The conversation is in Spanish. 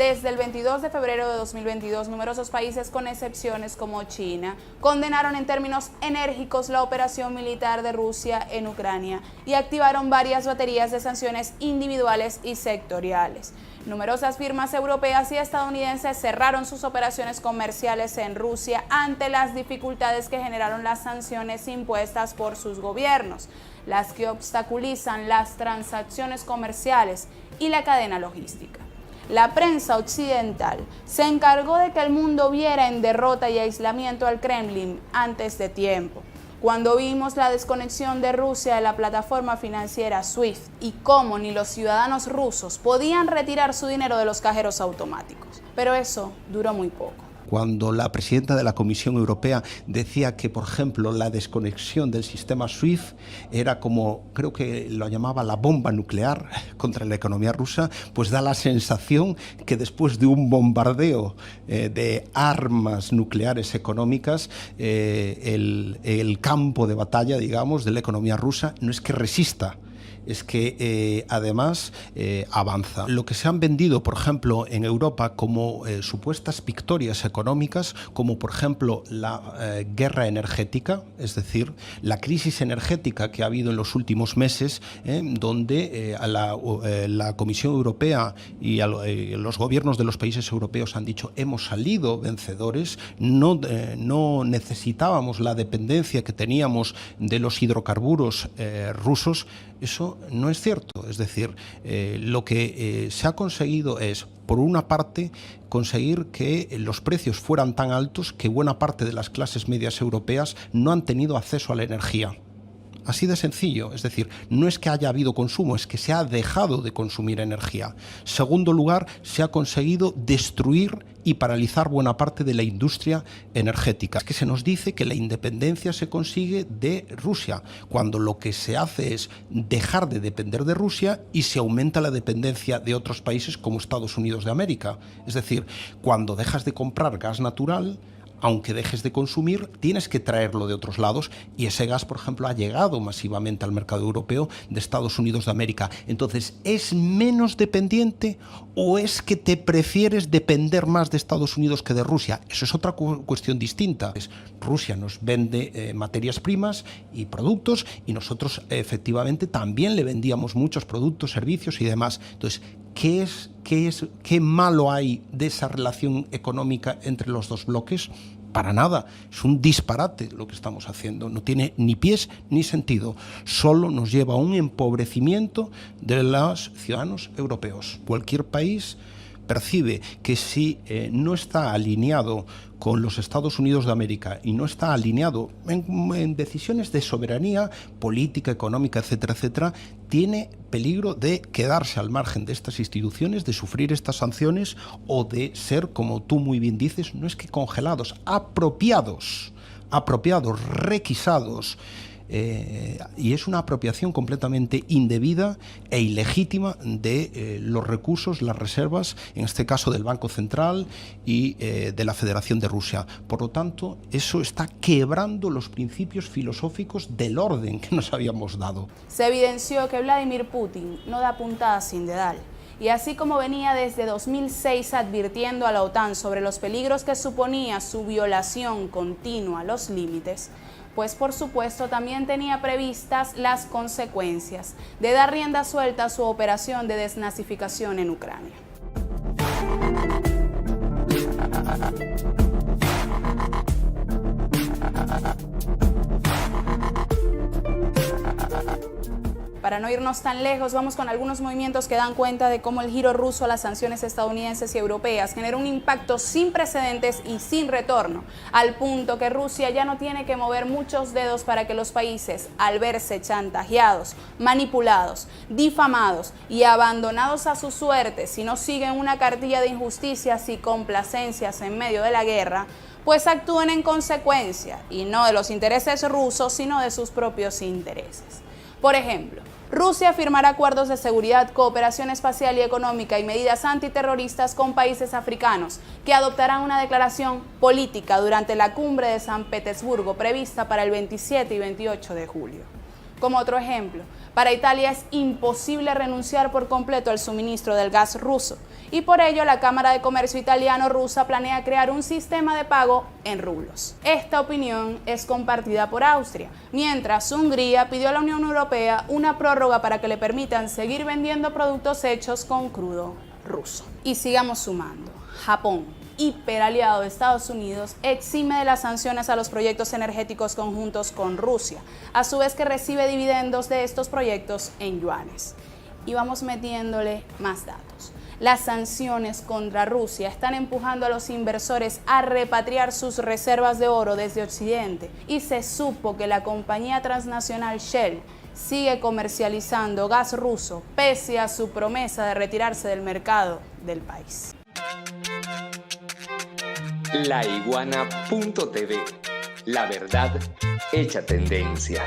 Desde el 22 de febrero de 2022, numerosos países, con excepciones como China, condenaron en términos enérgicos la operación militar de Rusia en Ucrania y activaron varias baterías de sanciones individuales y sectoriales. Numerosas firmas europeas y estadounidenses cerraron sus operaciones comerciales en Rusia ante las dificultades que generaron las sanciones impuestas por sus gobiernos, las que obstaculizan las transacciones comerciales y la cadena logística. La prensa occidental se encargó de que el mundo viera en derrota y aislamiento al Kremlin antes de tiempo, cuando vimos la desconexión de Rusia de la plataforma financiera SWIFT y cómo ni los ciudadanos rusos podían retirar su dinero de los cajeros automáticos. Pero eso duró muy poco. Cuando la presidenta de la Comisión Europea decía que, por ejemplo, la desconexión del sistema SWIFT era como, creo que lo llamaba la bomba nuclear contra la economía rusa, pues da la sensación que después de un bombardeo de armas nucleares económicas, el campo de batalla, digamos, de la economía rusa no es que resista, es que además avanza. Lo que se han vendido, por ejemplo, en Europa como supuestas victorias económicas, como por ejemplo la guerra energética, es decir, la crisis energética que ha habido en los últimos meses, donde la Comisión Europea y los gobiernos de los países europeos han dicho hemos salido vencedores, no necesitábamos la dependencia que teníamos de los hidrocarburos rusos. Eso no es cierto, es decir, lo que se ha conseguido es, por una parte, conseguir que los precios fueran tan altos que buena parte de las clases medias europeas no han tenido acceso a la energía. Así de sencillo, es decir, no es que haya habido consumo, es que se ha dejado de consumir energía. Segundo lugar, se ha conseguido destruir y paralizar buena parte de la industria energética. Es que se nos dice que la independencia se consigue de Rusia, cuando lo que se hace es dejar de depender de Rusia y se aumenta la dependencia de otros países como Estados Unidos de América. Es decir, cuando dejas de comprar gas natural, aunque dejes de consumir, tienes que traerlo de otros lados y ese gas, por ejemplo, ha llegado masivamente al mercado europeo de Estados Unidos de América. Entonces, ¿es menos dependiente o es que te prefieres depender más de Estados Unidos que de Rusia? Eso es otra cuestión distinta. Rusia nos vende materias primas y productos y nosotros efectivamente también le vendíamos muchos productos, servicios y demás. Entonces, ¿qué malo hay de esa relación económica entre los dos bloques? Para nada, es un disparate lo que estamos haciendo, no tiene ni pies ni sentido, solo nos lleva a un empobrecimiento de los ciudadanos europeos. Cualquier país percibe que si no está alineado con los Estados Unidos de América y no está alineado en decisiones de soberanía política, económica, etcétera, etcétera, tiene peligro de quedarse al margen de estas instituciones, de sufrir estas sanciones o de ser, como tú muy bien dices, no es que congelados, apropiados, requisados. Y es una apropiación completamente indebida e ilegítima de los recursos, las reservas, en este caso del Banco Central y de la Federación de Rusia. Por lo tanto, eso está quebrando los principios filosóficos del orden que nos habíamos dado. Se evidenció que Vladimir Putin no da puntada sin dedal. Y así como venía desde 2006 advirtiendo a la OTAN sobre los peligros que suponía su violación continua a los límites, pues por supuesto también tenía previstas las consecuencias de dar rienda suelta a su operación de desnazificación en Ucrania. Para no irnos tan lejos, vamos con algunos movimientos que dan cuenta de cómo el giro ruso a las sanciones estadounidenses y europeas generó un impacto sin precedentes y sin retorno, al punto que Rusia ya no tiene que mover muchos dedos para que los países, al verse chantajeados, manipulados, difamados y abandonados a su suerte si no siguen una cartilla de injusticias y complacencias en medio de la guerra, pues actúen en consecuencia, y no de los intereses rusos, sino de sus propios intereses. Por ejemplo, Rusia firmará acuerdos de seguridad, cooperación espacial y económica y medidas antiterroristas con países africanos que adoptarán una declaración política durante la cumbre de San Petersburgo prevista para el 27 y 28 de julio. Como otro ejemplo, Para Italia es imposible renunciar por completo al suministro del gas ruso y por ello la Cámara de Comercio Italiano-Rusa planea crear un sistema de pago en rublos. Esta opinión es compartida por Austria, mientras Hungría pidió a la Unión Europea una prórroga para que le permitan seguir vendiendo productos hechos con crudo ruso. Y sigamos sumando. Japón, hiperaliado de Estados Unidos, exime de las sanciones a los proyectos energéticos conjuntos con Rusia, a su vez que recibe dividendos de estos proyectos en yuanes. Y vamos metiéndole más datos. Las sanciones contra Rusia están empujando a los inversores a repatriar sus reservas de oro desde Occidente y se supo que la compañía transnacional Shell sigue comercializando gas ruso pese a su promesa de retirarse del mercado del país. Laiguana.tv, la verdad hecha tendencia.